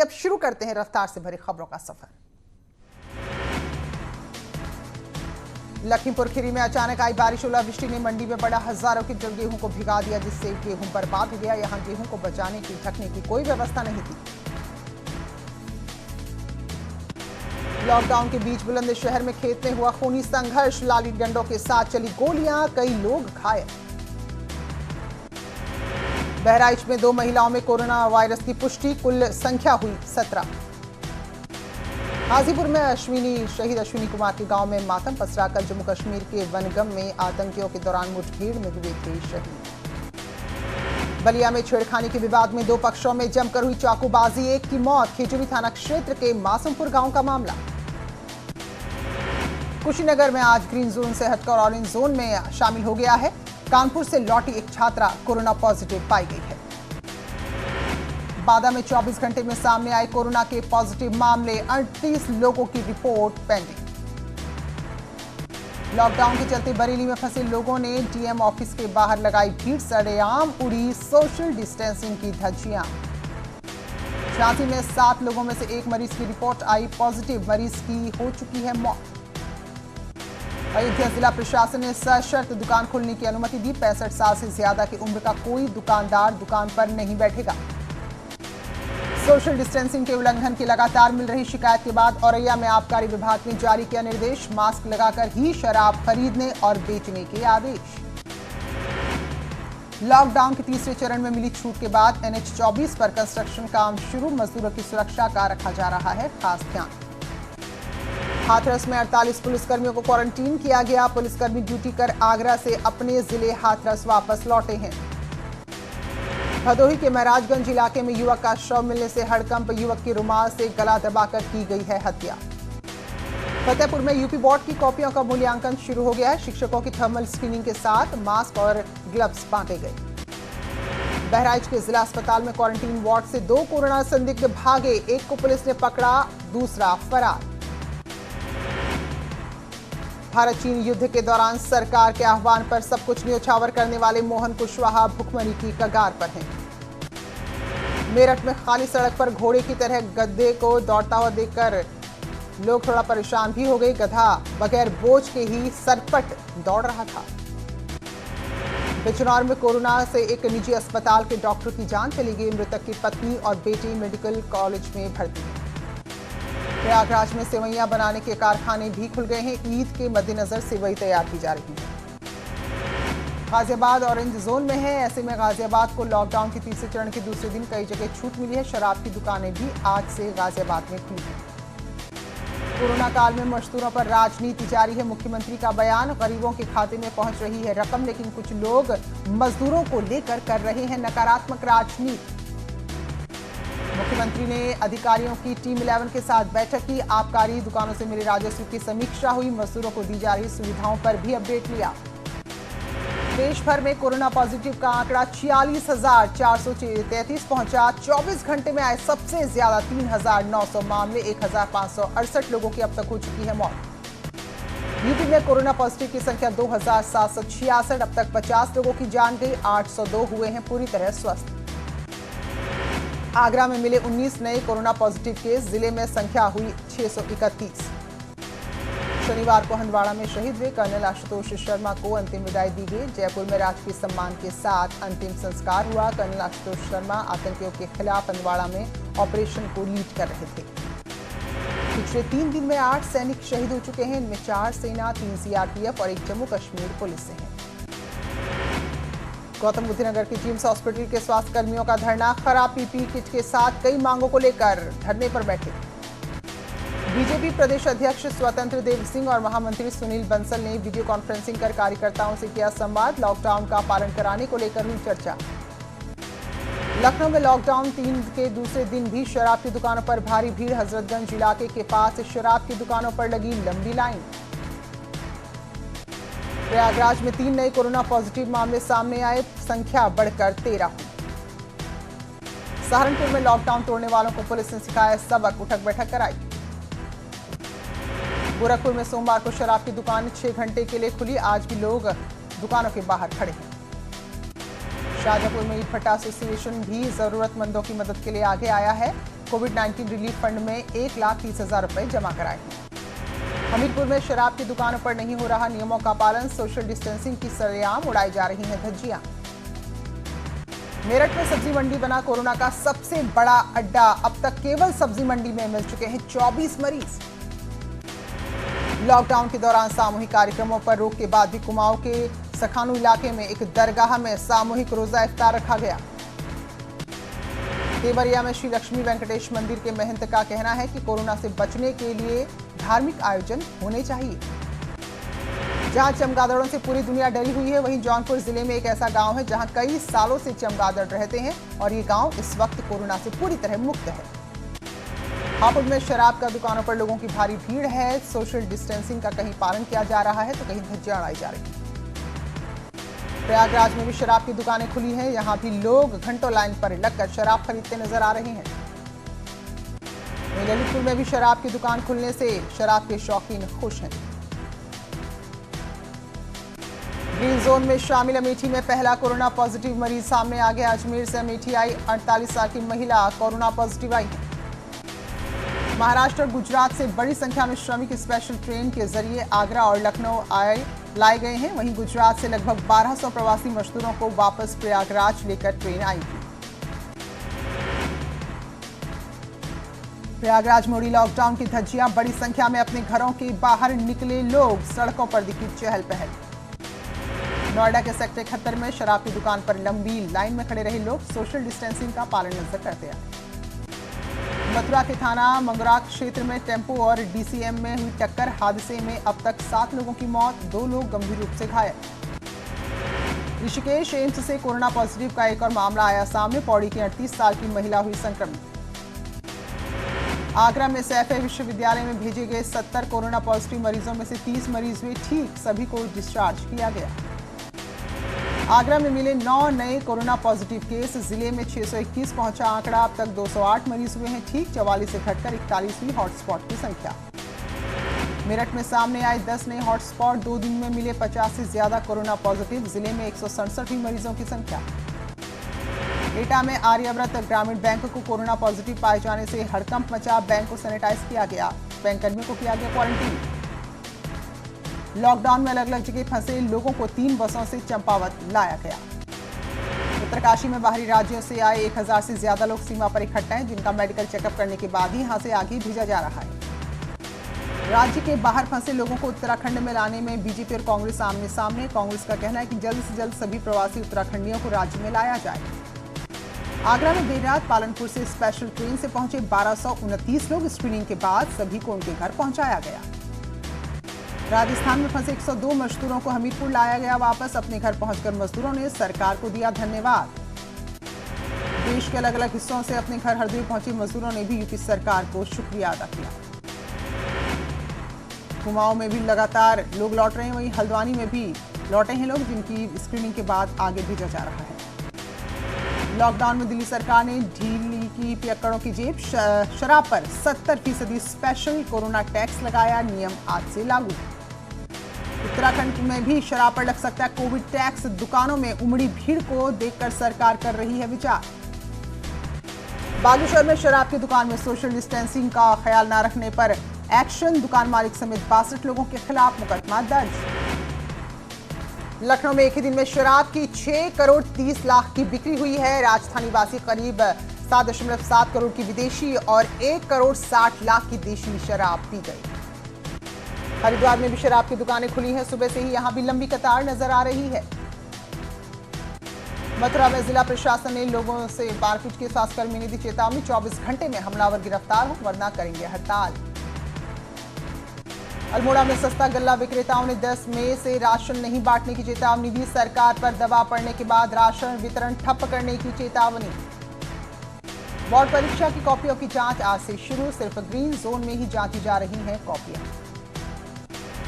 अब शुरू करते हैं रफ्तार से भरी खबरों का सफर। लखीमपुर खीरी में अचानक आई बारिश ओलावृष्टि ने मंडी में पड़ा हजारों क्विंटल गेहूं को भिगा दिया, जिससे गेहूं बर्बाद हो गया। यहां गेहूं को बचाने की ढकने की कोई व्यवस्था नहीं थी। लॉकडाउन के बीच बुलंदशहर में खेत में हुआ खूनी संघर्ष, लाली डंडों के साथ चली गोलियां, कई लोग घायल। बहराइच में 2 महिलाओं में कोरोना वायरस की पुष्टि, कुल संख्या हुई 17। हाजीपुर में शहीद अश्विनी कुमार के गांव में मातम पसरा। कल जम्मू कश्मीर के वनगम में आतंकियों के दौरान मुठभेड़ में हुए थे शहीद। बलिया में छेड़खानी के विवाद में 2 पक्षों में जमकर हुई चाकूबाजी, एक की मौत। खिजड़ी थाना क्षेत्र के मासूमपुर गांव का मामला। कुशीनगर में आज ग्रीन जोन से हटकर ऑरेंज जोन में शामिल हो गया है। कानपुर से लौटी एक छात्रा कोरोना पॉजिटिव पाई गई है। बादा में 24 घंटे में सामने आए कोरोना के पॉजिटिव मामले, 38 लोगों की रिपोर्ट पेंडिंग। लॉकडाउन के चलते बरेली में फंसे लोगों ने डीएम ऑफिस के बाहर लगाई भीड़, सरेआम उड़ी सोशल डिस्टेंसिंग की धज्जियां। झांसी में 7 लोगों में से 1 मरीज की रिपोर्ट आई पॉजिटिव, मरीज की हो चुकी है मौत। अयोध्या जिला प्रशासन ने सशर्त दुकान खोलने की अनुमति दी। 65 साल से ज्यादा की उम्र का कोई दुकानदार दुकान पर नहीं बैठेगा। सोशल डिस्टेंसिंग के उल्लंघन की लगातार मिल रही शिकायत के बाद औरैया में आबकारी विभाग ने जारी किया निर्देश, मास्क लगाकर ही शराब खरीदने और बेचने के आदेश। लॉकडाउन के तीसरे चरण में मिली छूट के बाद NH 24 पर कंस्ट्रक्शन काम शुरू, मजदूरों की सुरक्षा का रखा जा रहा है खास ध्यान। हाथरस में 48 पुलिसकर्मियों को क्वारंटीन किया गया। पुलिसकर्मी ड्यूटी कर आगरा से अपने जिले हाथरस वापस लौटे हैं। भदोही के महराजगंज इलाके में युवक का शव मिलने से हड़कंप, युवक की रुमाल से गला दबाकर की गई है हत्या। फतेहपुर में यूपी बोर्ड की कॉपियों का मूल्यांकन शुरू हो गया है। शिक्षकों की थर्मल स्क्रीनिंग के साथ मास्क और ग्लव्स बांटे गए। बहराइच के जिला अस्पताल में क्वारंटीन वार्ड से 2 कोरोना संदिग्ध भागे, एक को पुलिस ने पकड़ा, दूसरा फरार। भारत चीन युद्ध के दौरान सरकार के आह्वान पर सब कुछ न्योछावर करने वाले मोहन कुशवाहा भुखमरी की कगार पर हैं। मेरठ में खाली सड़क पर घोड़े की तरह गधे को दौड़ता हुआ देखकर लोग थोड़ा परेशान भी हो गए। गधा बगैर बोझ के ही सरपट दौड़ रहा था। बिजनौर में कोरोना से एक निजी अस्पताल के डॉक्टर की जान चली गई। मृतक की पत्नी और बेटी मेडिकल कॉलेज में भर्ती है। प्रयागराज में सेवैयां बनाने के कारखाने भी खुल गए हैं। ईद के मद्देनजर सेवई तैयार की जा रही है। गाजियाबाद ऑरेंज जोन में है, ऐसे में गाजियाबाद को लॉकडाउन के तीसरे चरण के दूसरे दिन कई जगह छूट मिली है। शराब की दुकानें भी आज से गाजियाबाद में खुली हैं। कोरोना काल में मजदूरों पर राजनीति जारी है। मुख्यमंत्री का बयान, गरीबों के खाते में पहुंच रही है रकम, लेकिन कुछ लोग मजदूरों को लेकर कर रहे हैं नकारात्मक राजनीति। मुख्यमंत्री ने अधिकारियों की टीम 11 के साथ बैठक की। आबकारी दुकानों से मिले राजस्व की समीक्षा हुई। मजदूरों को दी जा रही सुविधाओं पर भी अपडेट लिया। देश भर में कोरोना पॉजिटिव का आंकड़ा 46,433 पहुंचा। 24 घंटे में आए सबसे ज्यादा 3,900 मामले, 1,568 लोगों की अब तक हो चुकी है मौत। यूपी में कोरोना पॉजिटिव की संख्या 2,766, अब तक 50 लोगों की जान गई, 802 हुए हैं पूरी तरह स्वस्थ। आगरा में मिले 19 नए कोरोना पॉजिटिव केस, जिले में संख्या हुई 631। शनिवार को हंदवाड़ा में शहीद हुए कर्नल आशुतोष शर्मा को अंतिम विदाई दी गई। जयपुर में राजकीय सम्मान के साथ अंतिम संस्कार हुआ। कर्नल आशुतोष शर्मा आतंकियों के खिलाफ हंदवाड़ा में ऑपरेशन को लीड कर रहे थे। पिछले 3 दिन में 8 सैनिक शहीद हो चुके हैं। इनमें 4 सेना, 3 CRPF और 1 जम्मू कश्मीर पुलिस से हैं। गौतम बुद्ध नगर के जिम्स हॉस्पिटल के स्वास्थ्य कर्मियों का धरना, खराब PPE किट के साथ कई मांगों को लेकर धरने पर बैठे। बीजेपी प्रदेश अध्यक्ष स्वतंत्र देव सिंह और महामंत्री सुनील बंसल ने वीडियो कॉन्फ्रेंसिंग कर कार्यकर्ताओं से किया संवाद। लॉकडाउन का पालन कराने को लेकर हुई चर्चा। लखनऊ में लॉकडाउन 3 के दूसरे दिन भी शराब की दुकानों पर भारी भीड़। हजरतगंज इलाके के पास शराब की दुकानों पर लगी लंबी लाइन। प्रयागराज में 3 नए कोरोना पॉजिटिव मामले सामने आए, संख्या बढ़कर 13 हुई। सहारनपुर में लॉकडाउन तोड़ने वालों को पुलिस ने सिखाया सबक, उठक बैठक कराई। गोरखपुर में सोमवार को शराब की दुकान 6 घंटे के लिए खुली, आज भी लोग दुकानों के बाहर खड़े हैं। शाजापुर में ईट भट्टा एसोसिएशन भी जरूरतमंदों की मदद के लिए आगे आया है। कोविड-19 रिलीफ फंड में 1,30,000 रुपए जमा कराए हैं। हमीरपुर में शराब की दुकानों पर नहीं हो रहा नियमों का पालन, सोशल डिस्टेंसिंग की सरेआम उड़ाई जा रही हैं धज्जियां। मेरठ में सब्जी मंडी बना कोरोना का सबसे बड़ा अड्डा, अब तक केवल सब्जी मंडी में मिल चुके हैं 24 मरीज। लॉकडाउन के दौरान सामूहिक कार्यक्रमों पर रोक के बाद भी कुमाऊं के सखानू इलाके में एक दरगाह में सामूहिक रोजा इफ्तार रखा गया। देवरिया में श्री लक्ष्मी वेंकटेश मंदिर के महंत का कहना है कि कोरोना से बचने के लिए धार्मिक आयोजन होने चाहिए। जहां चमगादड़ों से पूरी दुनिया डरी हुई है, वहीं जौनपुर जिले में एक ऐसा गांव है जहां कई सालों से चमगादड़ रहते हैं और ये गांव इस वक्त कोरोना से पूरी तरह मुक्त है। हापुड़ में शराब का दुकानों पर लोगों की भारी भीड़ है। सोशल डिस्टेंसिंग का कहीं पालन किया जा रहा है तो कहीं धज्जियां उड़ाई जा रही है। प्रयागराज में भी शराब की दुकानें खुली हैं, यहां भी लोग घंटों लाइन पर लगकर शराब खरीदते नजर आ रहे हैं। ललितपुर में भी शराब की दुकान खुलने से शराब के शौकीन खुश हैं। ग्रीन जोन में शामिल अमेठी में पहला कोरोना पॉजिटिव मरीज सामने आ गया। अजमेर से अमेठी आई 48 साल की महिला कोरोना पॉजिटिव आई है। महाराष्ट्र और गुजरात से बड़ी संख्या में श्रमिक स्पेशल ट्रेन के जरिए आगरा और लखनऊ लाए गए हैं। वहीं गुजरात से लगभग 1200 प्रवासी मजदूरों को वापस प्रयागराज लेकर ट्रेन आई थी। प्रयागराज में उड़ी लॉकडाउन की धज्जियां, बड़ी संख्या में अपने घरों के बाहर निकले लोग, सड़कों पर दिखी चहल पहल। नोएडा के सेक्टर 71 में शराब की दुकान पर लंबी लाइन में खड़े रहे लोग सोशल डिस्टेंसिंग का पालन नजर करते आए। मथुरा के थाना मंगरा क्षेत्र में टेम्पो और डीसीएम में हुई टक्कर हादसे में अब तक 7 लोगों की मौत, 2 लोग गंभीर रूप से घायल। ऋषिकेश एम्स से कोरोना पॉजिटिव का एक और मामला आया सामने। पौड़ी की 38 साल की महिला हुई संक्रमित। आगरा में सैफई विश्वविद्यालय में भेजे गए 70 कोरोना पॉजिटिव मरीजों में से 30 मरीज हुए ठीक, सभी को डिस्चार्ज किया गया। आगरा में मिले 9 नए कोरोना पॉजिटिव केस, जिले में 621 पहुंचा आंकड़ा, अब तक 208 मरीज हुए हैं ठीक, 44 से घटकर 41 हुई हॉटस्पॉट की संख्या। मेरठ में सामने आए 10 नए हॉटस्पॉट, 2 दिन में मिले 50 से ज्यादा कोरोना पॉजिटिव, जिले में 167 हुई मरीजों की संख्या। एटा में आर्याव्रत ग्रामीण बैंक को कोरोना पॉजिटिव पाए जाने से हड़कंप मचा, बैंक को सैनिटाइज किया गया, बैंक कर्मियों को किया गया क्वारंटीन। लॉकडाउन में अलग अलग जगह फंसे लोगों को 3 बसों से चंपावत लाया गया। उत्तरकाशी में बाहरी राज्यों से आए 1000 से ज्यादा लोग सीमा पर इकट्ठा हैं, जिनका मेडिकल चेकअप करने के बाद ही यहां से आगे भेजा जा रहा है। राज्य के बाहर फंसे लोगों को उत्तराखंड में लाने में बीजेपी और कांग्रेस आमने सामने। कांग्रेस का कहना है कि जल्द से जल्द सभी प्रवासी उत्तराखंडियों को राज्य में लाया जाए। आगरा में देर रात पालनपुर से स्पेशल ट्रेन से पहुंचे 1229 लोग, स्क्रीनिंग के बाद सभी को उनके घर पहुंचाया गया। राजस्थान में फंसे 102 मजदूरों को हमीरपुर लाया गया वापस, अपने घर पहुंचकर मजदूरों ने सरकार को दिया धन्यवाद। देश के अलग अलग हिस्सों से अपने घर हरदोई पहुंचे मजदूरों ने भी यूपी सरकार को शुक्रिया अदा किया। कुमाऊं में भी लगातार लोग लौट रहे हैं, वहीं हल्द्वानी में भी लौटे हैं लोग, जिनकी स्क्रीनिंग के बाद आगे भेजा जा रहा है। लॉकडाउन में दिल्ली सरकार ने ढीली की पियक्कड़ों की जेब, शराब पर 70% स्पेशल कोरोना टैक्स लगाया, नियम आज से लागू। उत्तराखंड में भी शराब पर लग सकता है कोविड टैक्स, दुकानों में उमड़ी भीड़ को देखकर सरकार कर रही है विचार। बागेश्वर में शराब की दुकान में सोशल डिस्टेंसिंग का ख्याल न रखने पर एक्शन, दुकान मालिक समेत 62 लोगों के खिलाफ मुकदमा दर्ज। लखनऊ में एक ही दिन में शराब की 6 करोड़ 30 लाख की बिक्री हुई है। राजधानी वासी करीब 7.7 करोड़ की विदेशी और 1 करोड़ 60 लाख की देशी शराब पी गई। हरिद्वार में भी शराब की दुकानें खुली हैं, सुबह से ही यहां भी लंबी कतार नजर आ रही है। मथुरा में जिला प्रशासन ने लोगों से मारपीट के स्वास्थ्यकर्मी ने दी चेतावनी, 24 घंटे में हमलावर गिरफ्तार हो वरना करेंगे हड़ताल। अल्मोड़ा में सस्ता गल्ला विक्रेताओं ने 10 मई से राशन नहीं बांटने की चेतावनी दी, सरकार पर दबाव पड़ने के बाद राशन वितरण ठप करने की चेतावनी। बोर्ड परीक्षा की कॉपियों की जांच आज से शुरू, सिर्फ ग्रीन जोन में ही जांची जा रही हैं कॉपियां।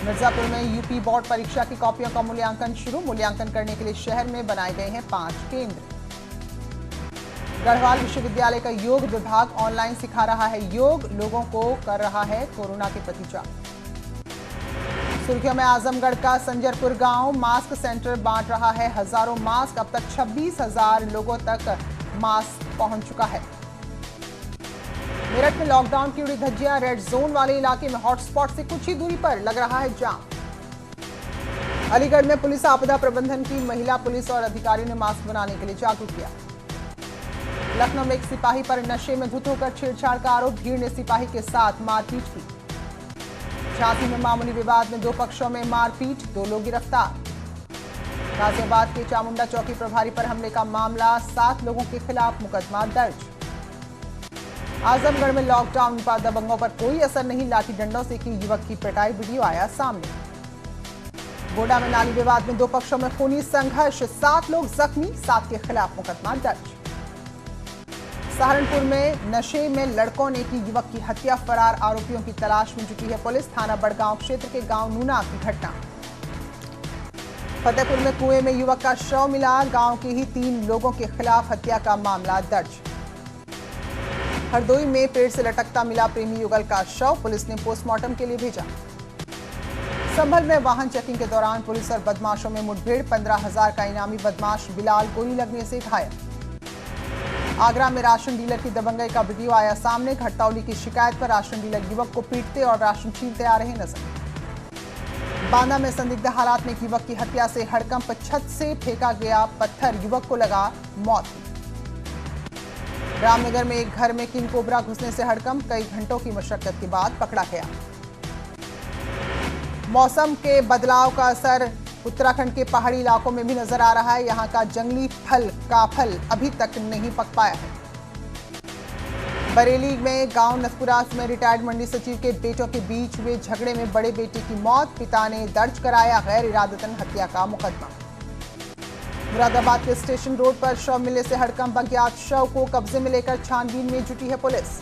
मिर्जापुर में यूपी बोर्ड परीक्षा की कॉपियों का मूल्यांकन शुरू, मूल्यांकन करने के लिए शहर में बनाए गए हैं 5 केंद्र। गढ़वाल विश्वविद्यालय का योग विभाग ऑनलाइन सिखा रहा है योग, लोगों को कर रहा है कोरोना के प्रति जागरूक। सुर्खियों में आजमगढ़ का संजरपुर गांव मास्क सेंटर बांट रहा है हजारों मास्क, अब तक 26,000 लोगों तक मास्क पहुंच चुका है। मेरठ में लॉकडाउन की उड़ी धज्जियां, रेड जोन वाले इलाके में हॉटस्पॉट से कुछ ही दूरी पर लग रहा है जाम। अलीगढ़ में पुलिस आपदा प्रबंधन की महिला पुलिस और अधिकारियों ने मास्क बनाने के लिए जागरूक किया। लखनऊ में एक सिपाही पर नशे में धुत होकर छेड़छाड़ का आरोप, भीड़ ने सिपाही के साथ मारपीट की। झांसी में मामूली विवाद में 2 पक्षों में मारपीट, 2 लोग गिरफ्तार। गाजियाबाद के चामुंडा चौकी प्रभारी पर हमले का मामला, 7 लोगों के खिलाफ मुकदमा दर्ज। आजमगढ़ में लॉकडाउन पर दबंगों पर कोई असर नहीं, लाठी डंडों से की युवक की पिटाई, वीडियो आया सामने। गोड्डा में नाली विवाद में 2 पक्षों में खूनी संघर्ष, 7 लोग जख्मी, 7 के खिलाफ मुकदमा दर्ज। सहारनपुर में नशे में लड़कों ने की युवक की हत्या, फरार आरोपियों की तलाश में जुटी है पुलिस। थाना बड़गांव क्षेत्र के गांव नूना की घटना। फतेहपुर में कुएं में युवक का शव मिला, गांव के ही 3 लोगों के खिलाफ हत्या का मामला दर्ज। हरदोई में पेड़ से लटकता मिला प्रेमी युगल का शव, पुलिस ने पोस्टमार्टम के लिए भेजा। संभल में वाहन चेकिंग के दौरान पुलिस और बदमाशों में मुठभेड़, 15,000 का इनामी बदमाश बिलाल गोली लगने से घायल। आगरा में राशन डीलर की दबंगई का वीडियो आया सामने, घटतौली की शिकायत पर राशन डीलर युवक को पीटते और राशन छीनते आ रहे नजर। बांदा में संदिग्ध हालात में एक युवक की हत्या से हड़कंप, छत से फेंका गया पत्थर, युवक को लगा मौत। रामनगर में एक घर में किंग कोबरा घुसने से हड़कंप, कई घंटों की मशक्कत के बाद पकड़ा गया। मौसम के बदलाव का असर उत्तराखंड के पहाड़ी इलाकों में भी नजर आ रहा है। यहां का जंगली फल काफल अभी तक नहीं पक पाया है। बरेली में गांव नथपुरास में रिटायर्ड मंडी सचिव के बेटों के बीच हुए झगड़े में बड़े बेटे की मौत, पिता ने दर्ज कराया गैर इरादतन हत्या का मुकदमा। मुरादाबाद के स्टेशन रोड पर शव मिलने से हड़कंप, अज्ञात शव को कब्जे में लेकर छानबीन में जुटी है पुलिस।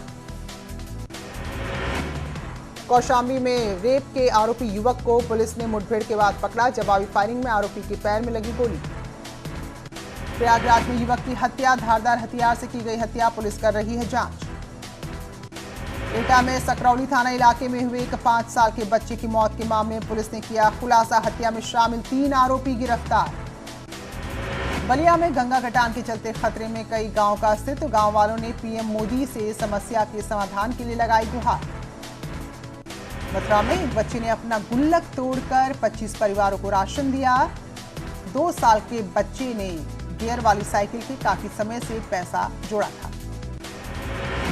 कौशाम्बी में रेप के आरोपी युवक को पुलिस ने मुठभेड़ के बाद पकड़ा, जवाबी फायरिंग में आरोपी के पैर में लगी गोली। प्रयागराज में युवक की हत्या, धारदार हथियार से की गई हत्या, पुलिस कर रही है जांच। एटा में सकरौली थाना इलाके में हुए एक 5 साल के बच्चे की मौत के मामले में पुलिस ने किया खुलासा, हत्या में शामिल 3 आरोपी गिरफ्तार। बलिया में गंगा कटान के चलते खतरे में कई गांव का अस्तित्व, गांव वालों ने पीएम मोदी से समस्या के समाधान के लिए लगाई गुहार। मथुरा में एक बच्चे ने अपना गुल्लक तोड़कर 25 परिवारों को राशन दिया। 2 साल के बच्चे ने गियर वाली साइकिल के काफी समय से पैसा जोड़ा था।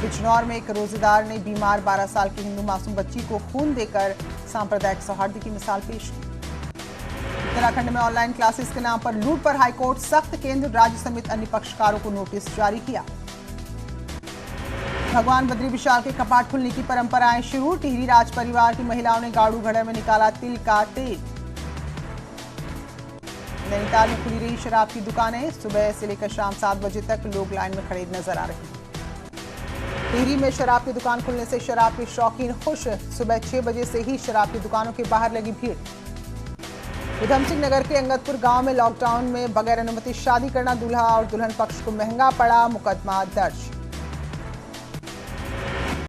बिजनौर में एक रोजेदार ने बीमार 12 साल की हिंदू मासूम बच्ची को खून देकर सांप्रदायिक सौहार्द की मिसाल पेश की। उत्तराखंड में ऑनलाइन क्लासेस के नाम पर लूट पर हाईकोर्ट सख्त, केंद्र राज्य समेत अन्य पक्षकारों को नोटिस जारी किया। भगवान बद्री विशाल के कपाट खुलने की परंपराएं शुरू, टिहरी राज परिवार की महिलाओं ने गाड़ू घड़े में निकाला तिल का तेल। नैनीताल में खुली रही शराब की दुकानें, सुबह से लेकर शाम 7 बजे तक लोग लाइन में खड़े नजर आ रहे हैं। टिहरी में शराब की दुकान खुलने से शराब के शौकीन खुश, सुबह 6 बजे से ही शराब की दुकानों के बाहर लगी भीड़। उधम सिंह नगर के अंगदपुर गांव में लॉकडाउन में बगैर अनुमति शादी करना दूल्हा और दुल्हन पक्ष को महंगा पड़ा, मुकदमा दर्ज।